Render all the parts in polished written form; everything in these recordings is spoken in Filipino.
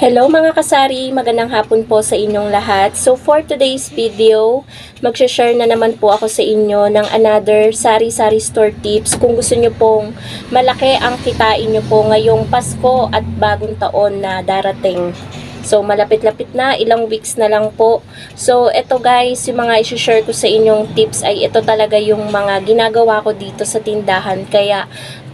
Hello mga kasari, magandang hapon po sa inyong lahat. So for today's video, magsha-share na naman po ako sa inyo ng another sari-sari store tips kung gusto nyo pong malaki ang kitain nyo po ngayong Pasko at bagong taon na darating. So malapit-lapit na, ilang weeks na lang po. So eto guys, yung mga i-share ko sa inyong tips ay ito talaga yung mga ginagawa ko dito sa tindahan. Kaya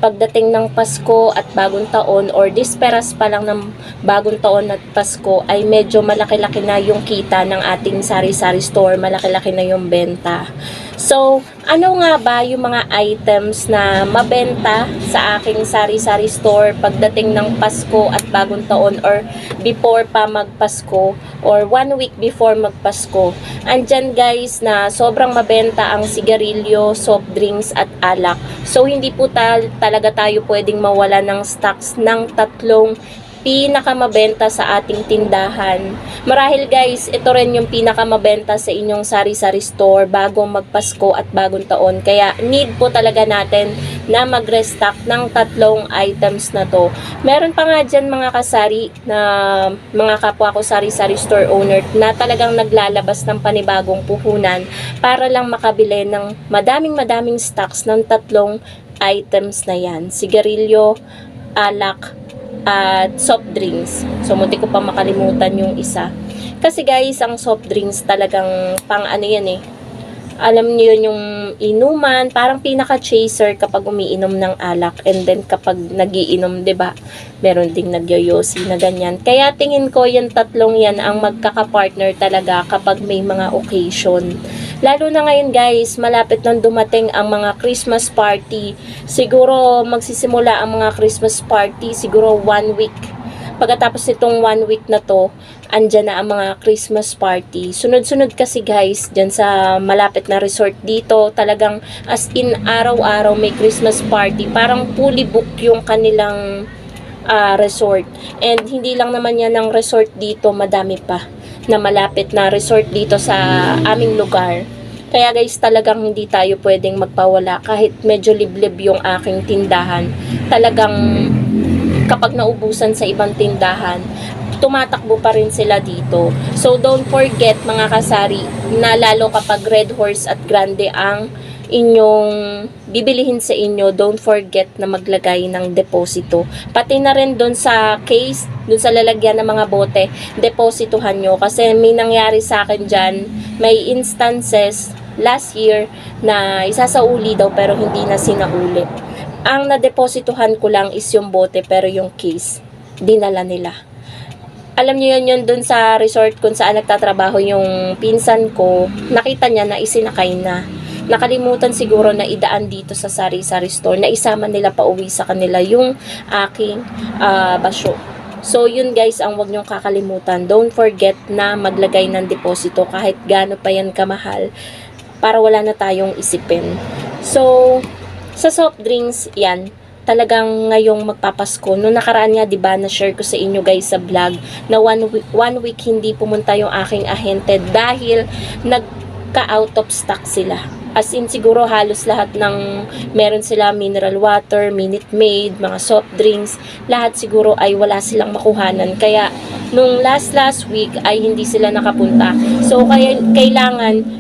pagdating ng Pasko at bagong taon or disperas pa lang ng bagong taon at Pasko ay medyo malaki-laki na yung kita ng ating sari-sari store, malaki-laki na yung benta. So, ano nga ba yung mga items na mabenta sa aking sari-sari store pagdating ng Pasko at bagong taon or before pa magpasko or 1 week before magpasko? Andyan guys na sobrang mabenta ang sigarilyo, soft drinks at alak. So, hindi po talaga tayo pwedeng mawala ng stocks ng tatlong pinakamabenta sa ating tindahan. Marahil guys, ito rin yung pinakamabenta sa inyong sari-sari store bago magpasko at bagong taon. Kaya need po talaga natin na mag-restock ng tatlong items na to. Meron pa nga dyan mga kasari na mga kapwa ko sari-sari store owner na talagang naglalabas ng panibagong puhunan para lang makabili ng madaming stocks ng tatlong items na yan. Sigarilyo, alak, at soft drinks. So, munti ko pa makalimutan yung isa. Kasi guys, ang soft drinks talagang pang ano yan eh. Alam niyo yun yung inuman, parang pinaka-chaser kapag umiinom ng alak. And then kapag nagiinom, 'di ba? Meron ding nagyoyosi na ganyan. Kaya tingin ko yung tatlong yan ang magkaka-partner talaga kapag may mga occasion. Lalo na ngayon guys, malapit nang dumating ang mga Christmas party. Siguro magsisimula ang mga Christmas party, siguro 1 week. Pagkatapos nitong 1 week na to, andyan na ang mga Christmas party. Sunod-sunod kasi guys, dyan sa malapit na resort dito, talagang as in araw-araw may Christmas party. Parang fully book yung kanilang resort. And hindi lang naman yan ang resort dito, madami pa na malapit na resort dito sa aming lugar. Kaya guys, talagang hindi tayo pwedeng magpawala kahit medyo liblib yung aking tindahan. Talagang kapag naubusan sa ibang tindahan, tumatakbo pa rin sila dito. So don't forget mga kasari na lalo kapag Red Horse at Grande ang inyong bibilihin sa inyo, don't forget na maglagay ng deposito. Pati na rin doon sa case, doon sa lalagyan ng mga bote, depositohan nyo. Kasi may nangyari sa akin dyan, may instances last year na isasauli daw pero hindi na sinauli. Ang nadepositohan ko lang is yung bote pero yung case, dinala nila. Alam niyo yun dun sa resort kung saan nagtatrabaho yung pinsan ko, nakita niya na isinakay na. Nakalimutan siguro na idaan dito sa sari-sari store na isama nila pa uwi sa kanila yung aking basyo. So yun guys ang wag nyong kakalimutan. Don't forget na maglagay ng deposito kahit gaano pa yan kamahal para wala na tayong isipin. So sa soft drinks yan, talagang ngayong magpapasko. Noong nakaraan nga, diba, na-share ko sa inyo guys sa vlog na one week hindi pumunta yung aking ahente dahil nagka-out of stock sila. As in, siguro halos lahat ng meron sila mineral water, Minute Maid, mga soft drinks, lahat siguro ay wala silang makuhanan. Kaya, nung last week ay hindi sila nakapunta. So, kaya kailangan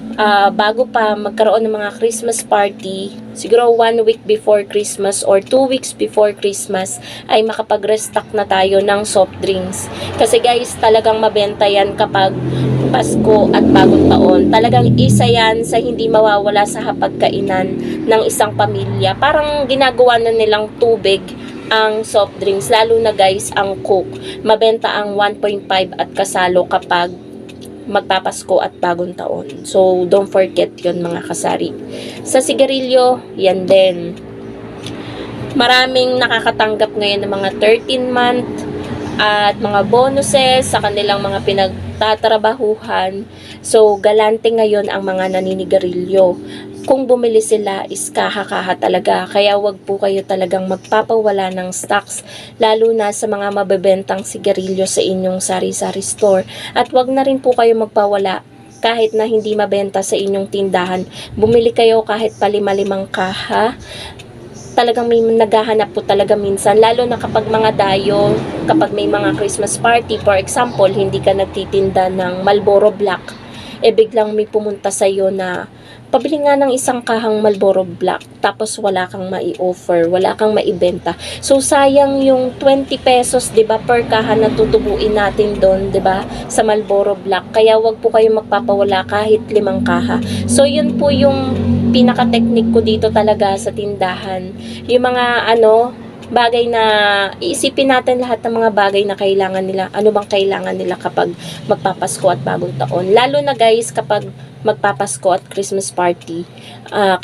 bago pa magkaroon ng mga Christmas party, siguro 1 week before Christmas or 2 weeks before Christmas, ay makapag-restock na tayo ng soft drinks. Kasi guys, talagang mabenta yan kapag Pasko at bagong taon. Talagang isa yan sa hindi mawawala sa hapagkainan ng isang pamilya. Parang ginagawa na nilang tubig ang soft drinks. Lalo na guys, ang Coke. Mabenta ang 1.5 at kasalo kapag magpapasko at bagong taon. So, don't forget yon mga kasari. Sa sigarilyo, yan din. Maraming nakakatanggap ngayon ng mga 13-month at mga bonuses sa kanilang mga pinagtatrabahuhan. So, galante ngayon ang mga naninigarilyo. Kung bumili sila is kaha-kaha talaga. Kaya wag po kayo talagang magpapawala ng stocks, lalo na sa mga mabebentang sigarilyo sa inyong sari-sari store. At wag na rin po kayo magpawala kahit na hindi mabenta sa inyong tindahan. Bumili kayo kahit pa 5 kaha. talagang may naghahanap po talaga minsan, lalo na kapag mga dayo, kapag may mga Christmas party, for example, hindi ka nagtitinda ng Marlboro Black, biglang may pumunta sa'yo na pabili nga ng isang kahang Marlboro Black, tapos wala kang mai-offer, wala kang maibenta. So, sayang yung 20 pesos, 'di ba, per kaha na tutubuin natin doon, 'di ba, sa Marlboro Black. Kaya wag po kayong magpapawala kahit 5 kaha. So, yun po yung pinaka-technique ko dito talaga sa tindahan. Yung mga bagay na iisipin natin, lahat ng mga bagay na kailangan nila. Ano bang kailangan nila kapag magpapasko at bagong taon? Lalo na guys, kapag magpapasko at Christmas party,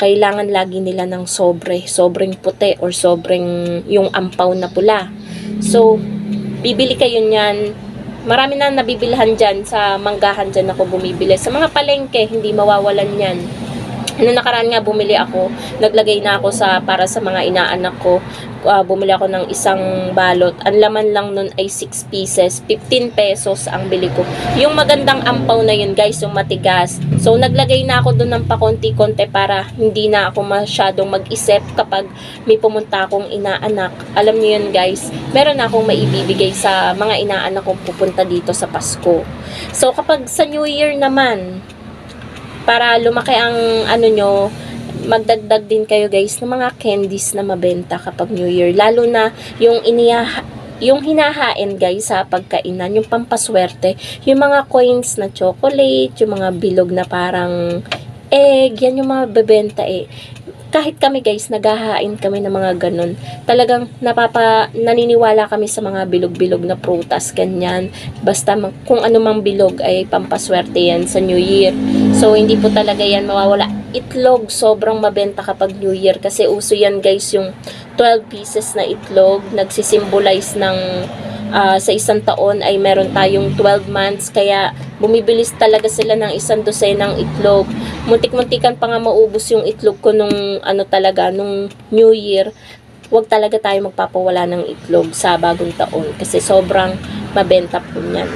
kailangan lagi nila ng sobrang puti or sobrang yung ampaw na pula. So, bibili kayo niyan. Marami na nabibilhan dyan sa manggahan, dyan ako bumibili. Sa mga palengke, hindi mawawalan yan. Nakaraan nga bumili ako, naglagay na ako para sa mga inaanak ko. Bumili ako ng isang balot. Ang laman lang nun ay 6 pieces. 15 pesos ang bili ko. Yung magandang ampaw na yun guys, yung matigas. So naglagay na ako dun ng pakonti-konti para hindi na ako masyadong mag-isip kapag may pumunta akong inaanak. Alam niyo yun guys, meron na akong maibibigay sa mga inaanak kong pupunta dito sa Pasko. So kapag sa New Year naman, para lumaki ang nyo, magdagdag din kayo guys ng mga candies na mabenta kapag New Year. Lalo na yung yung hinahain guys sa pagkainan, yung pampaswerte, yung mga coins na chocolate, yung mga bilog na parang egg, yan yung mga bebenta Kahit kami guys, naghahain kami ng mga ganun. Talagang naniniwala kami sa mga bilog-bilog na prutas, ganyan. Basta kung ano mang bilog ay pampaswerte yan sa New Year. So, hindi po talaga yan mawawala. Itlog, sobrang mabenta kapag New Year. Kasi uso yan guys, yung 12 pieces na itlog. Nagsisimbolize ng sa isang taon ay meron tayong 12 months. Kaya bumibilis talaga sila ng 1 dosenang itlog. Muntik-muntikan pa nga maubos yung itlog ko nung nung New Year. Huwag talaga tayo magpapawala ng itlog sa bagong taon kasi sobrang mabenta po niyan.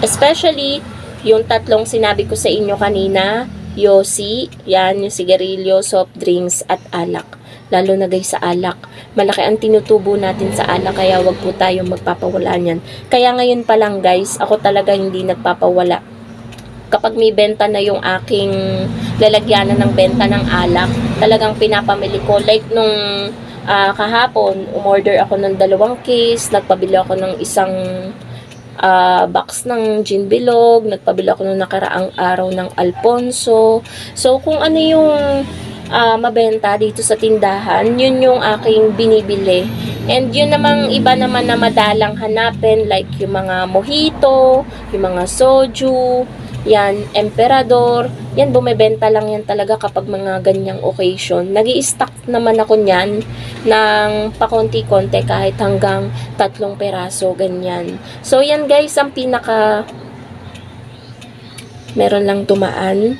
Especially yung tatlong sinabi ko sa inyo kanina, yosi, yan yung sigarilyo, soft drinks at alak. Lalo na guys sa alak. Malaki ang tinutubo natin sa alak kaya wag po tayong magpapawala niyan. Kaya ngayon pa lang guys, ako talaga hindi nagpapawala. Kapag may benta na yung aking lalagyanan ng benta ng alak, talagang pinapamili ko. Like nung kahapon, umorder ako ng 2 case, nagpabili ako ng isang box ng gin bilog, nagpabili ako nung nakaraang araw ng Alfonso. So, kung ano yung mabenta dito sa tindahan, yun yung aking binibili. And yun namang iba naman na madalang hanapin, like yung mga mojito, yung mga soju, yan, emperador, yan, bumibenta lang yan talaga kapag mga ganyang occasion. Nag-i-stock naman ako niyan ng pakonti-konti kahit hanggang 3 peraso, ganyan. So, yan guys, ang meron lang dumaan.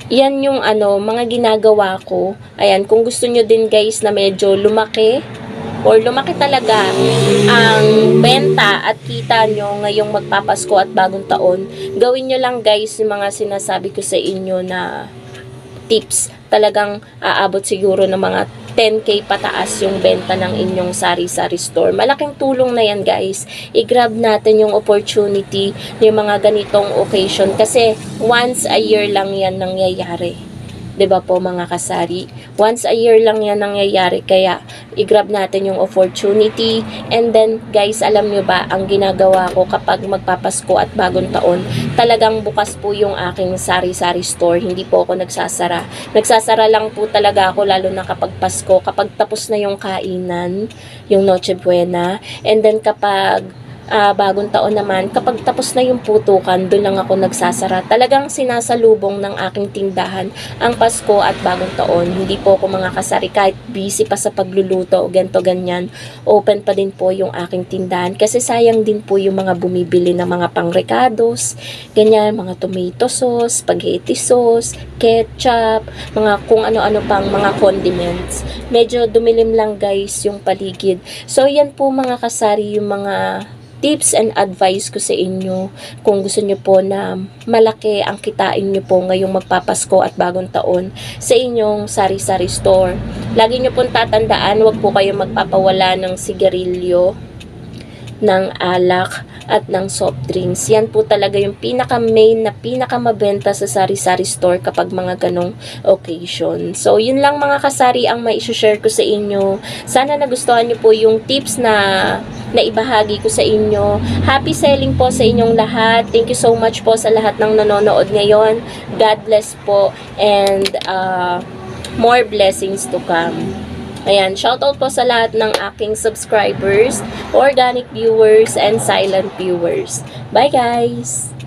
Yan yung mga ginagawa ko. Ayan, kung gusto nyo din guys na medyo lumaki or lumaki talaga ang benta at kita nyo ngayong magpapasko at bagong taon, gawin nyo lang guys yung mga sinasabi ko sa inyo na tips. Talagang aabot siguro ng mga 10k pataas yung benta ng inyong sari-sari store. Malaking tulong na yan guys. I-grab natin yung opportunity yung mga ganitong occasion kasi once a year lang yan nangyayari. 'Di ba po mga kasari? Once a year lang yan nangyayari kaya i-grab natin yung opportunity. And then guys, alam nyo ba ang ginagawa ko kapag magpapasko at bagong taon? Talagang bukas po yung aking sari-sari store. Hindi po ako nagsasara. Nagsasara lang po talaga ako lalo na kapag Pasko. Kapag tapos na yung kainan, yung Noche Buena. And then kapag bagong taon naman, kapag tapos na yung putukan, doon lang ako nagsasara. Talagang sinasalubong ng aking tindahan ang Pasko at bagong taon. Hindi po ako mga kasari, kahit busy pa sa pagluluto o ganto ganyan, open pa din po yung aking tindahan. Kasi sayang din po yung mga bumibili ng mga pangrecados, ganyan, mga tomato sauce, spaghetti sauce, ketchup, mga kung ano-ano pang mga condiments. Medyo dumilim lang guys yung paligid. So yan po mga kasari yung mga tips and advice ko sa inyo kung gusto nyo po na malaki ang kitain nyo po ngayong magpapasko at bagong taon sa inyong sari-sari store. Lagi nyo pong tatandaan, huwag po kayo magpapawala ng sigarilyo, ng alak, at ng soft drinks. Yan po talaga yung pinaka-main na pinaka-mabenta sa sari-sari store kapag mga ganong occasion. So, yun lang mga kasari ang mai-share ko sa inyo. Sana nagustuhan nyo po yung tips na naibahagi ko sa inyo. Happy selling po sa inyong lahat. Thank you so much po sa lahat ng nanonood ngayon. God bless po and more blessings to come. Ayan, shoutout po sa lahat ng aking subscribers, organic viewers, and silent viewers. Bye guys!